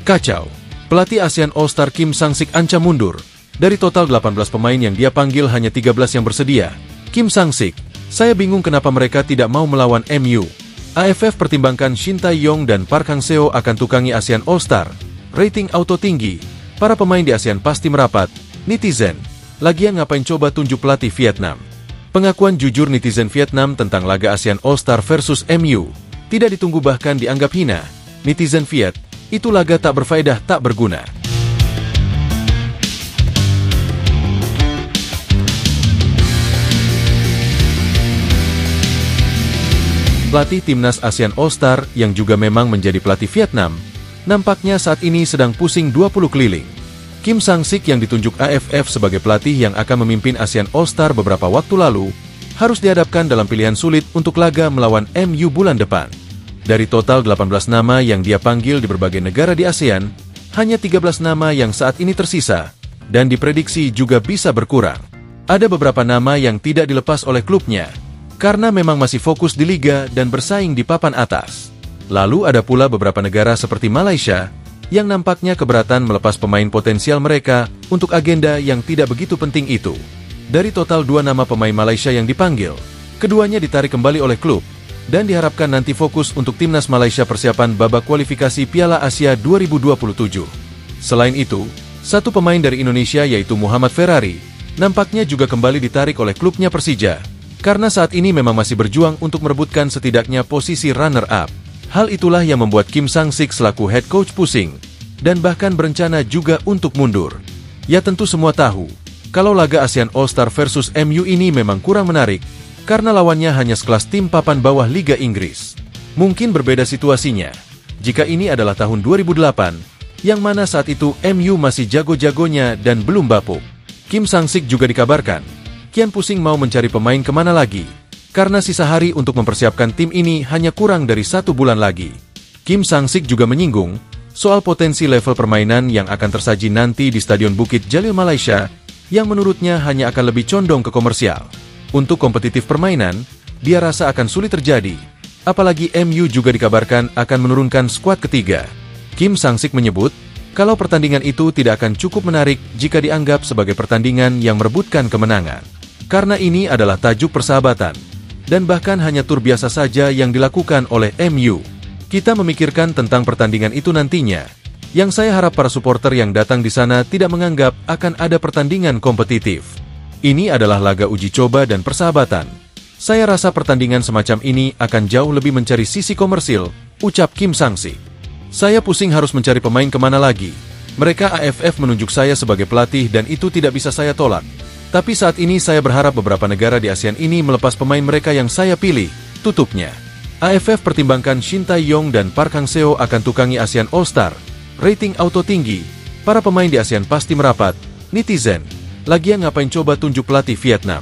Kacau. Pelatih ASEAN All-Star Kim Sang-sik ancam mundur. Dari total 18 pemain yang dia panggil hanya 13 yang bersedia. Kim Sang-sik, saya bingung kenapa mereka tidak mau melawan MU. AFF pertimbangkan Shin Tae-yong dan Park Hang-seo akan tukangi ASEAN All-Star. Rating auto tinggi. Para pemain di ASEAN pasti merapat. Netizen, lagian ngapain coba tunjuk pelatih Vietnam? Pengakuan jujur netizen Vietnam tentang laga ASEAN All-Star versus MU tidak ditunggu bahkan dianggap hina. Netizen Viet, itu laga tak berfaedah, tak berguna. Pelatih timnas ASEAN All-Star yang juga memang menjadi pelatih Vietnam, nampaknya saat ini sedang pusing 20 keliling. Kim Sang-sik yang ditunjuk AFF sebagai pelatih yang akan memimpin ASEAN All-Star beberapa waktu lalu, harus dihadapkan dalam pilihan sulit untuk laga melawan MU bulan depan. Dari total 18 nama yang dia panggil di berbagai negara di ASEAN, hanya 13 nama yang saat ini tersisa, dan diprediksi juga bisa berkurang. Ada beberapa nama yang tidak dilepas oleh klubnya, karena memang masih fokus di liga dan bersaing di papan atas. Lalu ada pula beberapa negara seperti Malaysia, yang nampaknya keberatan melepas pemain potensial mereka untuk agenda yang tidak begitu penting itu. Dari total 2 nama pemain Malaysia yang dipanggil, keduanya ditarik kembali oleh klub, dan diharapkan nanti fokus untuk timnas Malaysia persiapan babak kualifikasi Piala Asia 2027. Selain itu, satu pemain dari Indonesia yaitu Muhammad Ferrari, nampaknya juga kembali ditarik oleh klubnya Persija, karena saat ini memang masih berjuang untuk merebutkan setidaknya posisi runner-up. Hal itulah yang membuat Kim Sang-sik selaku head coach pusing, dan bahkan berencana juga untuk mundur. Ya tentu semua tahu, kalau laga ASEAN All-Star versus MU ini memang kurang menarik, karena lawannya hanya sekelas tim papan bawah Liga Inggris. Mungkin berbeda situasinya jika ini adalah tahun 2008, yang mana saat itu MU masih jago-jagonya dan belum bapuk. Kim Sang-sik juga dikabarkan kian pusing mau mencari pemain kemana lagi, karena sisa hari untuk mempersiapkan tim ini hanya kurang dari 1 bulan lagi. Kim Sang-sik juga menyinggung soal potensi level permainan yang akan tersaji nanti di Stadion Bukit Jalil Malaysia, yang menurutnya hanya akan lebih condong ke komersial. Untuk kompetitif permainan, dia rasa akan sulit terjadi. Apalagi MU juga dikabarkan akan menurunkan skuad ketiga. Kim Sang-sik menyebut, kalau pertandingan itu tidak akan cukup menarik jika dianggap sebagai pertandingan yang merebutkan kemenangan. Karena ini adalah tajuk persahabatan, dan bahkan hanya tur biasa saja yang dilakukan oleh MU. Kita memikirkan tentang pertandingan itu nantinya. Yang saya harap para supporter yang datang di sana tidak menganggap akan ada pertandingan kompetitif. Ini adalah laga uji coba dan persahabatan. Saya rasa pertandingan semacam ini akan jauh lebih mencari sisi komersil, ucap Kim Sang-sik. Saya pusing harus mencari pemain kemana lagi. Mereka AFF menunjuk saya sebagai pelatih dan itu tidak bisa saya tolak. Tapi saat ini saya berharap beberapa negara di ASEAN ini melepas pemain mereka yang saya pilih, tutupnya. AFF pertimbangkan Shin Tae-yong dan Park Hang-seo akan tukangi ASEAN All-Star. Rating auto tinggi. Para pemain di ASEAN pasti merapat. Netizen, lagian ngapain coba tunjuk pelatih Vietnam?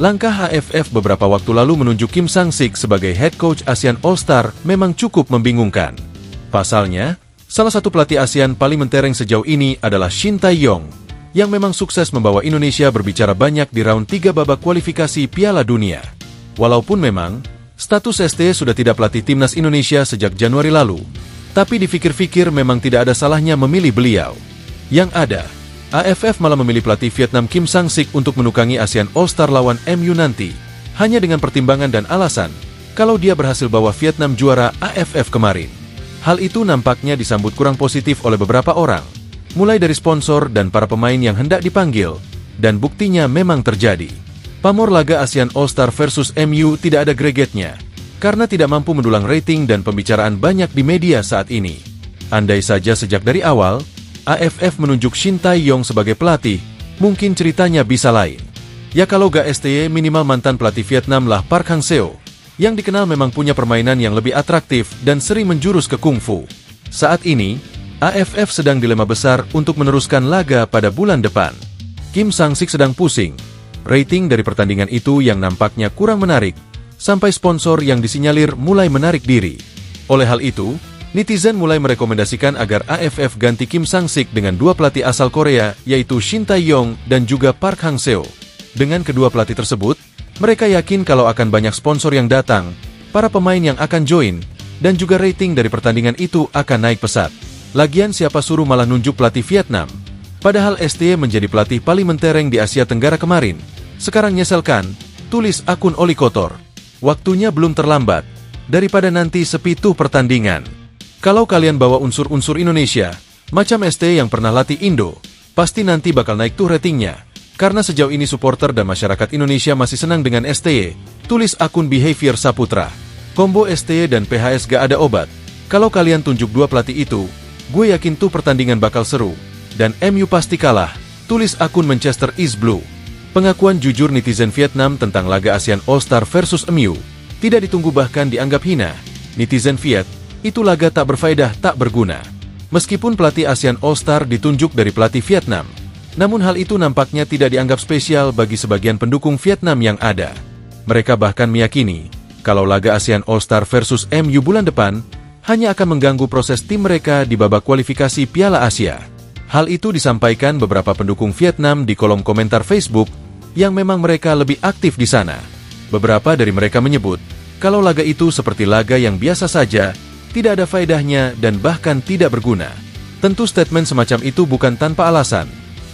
Langkah AFF beberapa waktu lalu menunjuk Kim Sang-sik sebagai head coach ASEAN All-Star memang cukup membingungkan. Pasalnya, salah satu pelatih ASEAN paling mentereng sejauh ini adalah Shin Tae-yong, yang memang sukses membawa Indonesia berbicara banyak di round 3 babak kualifikasi Piala Dunia. Walaupun memang, status ST sudah tidak pelatih timnas Indonesia sejak Januari lalu, tapi dipikir-pikir memang tidak ada salahnya memilih beliau. Yang ada, AFF malah memilih pelatih Vietnam Kim Sang-sik untuk menukangi ASEAN All-Star lawan MU nanti, hanya dengan pertimbangan dan alasan, kalau dia berhasil bawa Vietnam juara AFF kemarin. Hal itu nampaknya disambut kurang positif oleh beberapa orang, mulai dari sponsor dan para pemain yang hendak dipanggil, dan buktinya memang terjadi. Pamor laga ASEAN All-Star versus MU tidak ada gregetnya, karena tidak mampu mendulang rating dan pembicaraan banyak di media saat ini. Andai saja sejak dari awal, AFF menunjuk Shin Tae-yong sebagai pelatih, mungkin ceritanya bisa lain. Ya kalau gak STY minimal mantan pelatih Vietnam lah Park Hang-seo, yang dikenal memang punya permainan yang lebih atraktif dan sering menjurus ke kungfu. Saat ini, AFF sedang dilema besar untuk meneruskan laga pada bulan depan. Kim Sang-sik sedang pusing. Rating dari pertandingan itu yang nampaknya kurang menarik, sampai sponsor yang disinyalir mulai menarik diri. Oleh hal itu, netizen mulai merekomendasikan agar AFF ganti Kim Sang-sik dengan 2 pelatih asal Korea, yaitu Shin Tae-yong dan juga Park Hang-seo. Dengan kedua pelatih tersebut, mereka yakin kalau akan banyak sponsor yang datang, para pemain yang akan join, dan juga rating dari pertandingan itu akan naik pesat. Lagian siapa suruh malah nunjuk pelatih Vietnam? Padahal STY menjadi pelatih paling mentereng di Asia Tenggara kemarin. Sekarang nyeselkan, tulis akun Oli Kotor. Waktunya belum terlambat. Daripada nanti sepi tuh pertandingan. Kalau kalian bawa unsur-unsur Indonesia, macam STY yang pernah latih Indo, pasti nanti bakal naik tuh ratingnya. Karena sejauh ini supporter dan masyarakat Indonesia masih senang dengan STY, tulis akun Behavior Saputra. Combo STY dan PHS gak ada obat. Kalau kalian tunjuk dua pelatih itu, gue yakin tuh pertandingan bakal seru. Dan MU pasti kalah, tulis akun Manchester is Blue. Pengakuan jujur netizen Vietnam tentang laga ASEAN All-Star versus MU tidak ditunggu bahkan dianggap hina. Netizen Viet, itu laga tak berfaedah, tak berguna. Meskipun pelatih ASEAN All-Star ditunjuk dari pelatih Vietnam, namun hal itu nampaknya tidak dianggap spesial bagi sebagian pendukung Vietnam yang ada. Mereka bahkan meyakini, kalau laga ASEAN All-Star versus MU bulan depan, hanya akan mengganggu proses tim mereka di babak kualifikasi Piala Asia. Hal itu disampaikan beberapa pendukung Vietnam di kolom komentar Facebook, yang memang mereka lebih aktif di sana. Beberapa dari mereka menyebut, kalau laga itu seperti laga yang biasa saja, tidak ada faedahnya dan bahkan tidak berguna. Tentu statement semacam itu bukan tanpa alasan.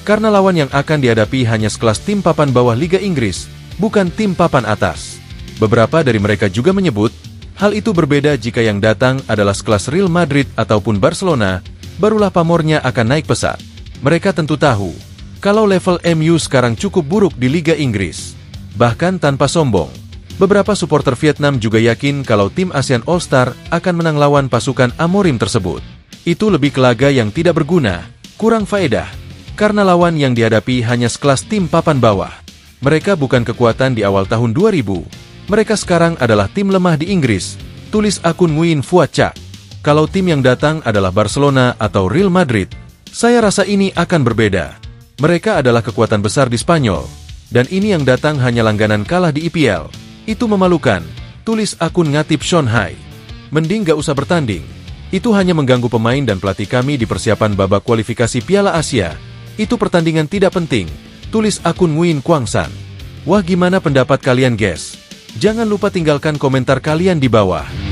Karena lawan yang akan dihadapi hanya sekelas tim papan bawah Liga Inggris, bukan tim papan atas. Beberapa dari mereka juga menyebut, hal itu berbeda jika yang datang adalah sekelas Real Madrid ataupun Barcelona, barulah pamornya akan naik pesat. Mereka tentu tahu, kalau level MU sekarang cukup buruk di Liga Inggris. Bahkan tanpa sombong, beberapa supporter Vietnam juga yakin kalau tim ASEAN All-Star akan menang lawan pasukan Amorim tersebut. Itu lebih ke laga yang tidak berguna, kurang faedah. Karena lawan yang dihadapi hanya sekelas tim papan bawah. Mereka bukan kekuatan di awal tahun 2000. Mereka sekarang adalah tim lemah di Inggris, tulis akun Nguyen Phuoc Cha. Kalau tim yang datang adalah Barcelona atau Real Madrid, saya rasa ini akan berbeda. Mereka adalah kekuatan besar di Spanyol, dan ini yang datang hanya langganan kalah di IPL. Itu memalukan, tulis akun Ngatip Sean Hai. Mending gak usah bertanding. Itu hanya mengganggu pemain dan pelatih kami di persiapan babak kualifikasi Piala Asia. Itu pertandingan tidak penting, tulis akun Nguyen Quang San. Wah, gimana pendapat kalian guys? Jangan lupa tinggalkan komentar kalian di bawah.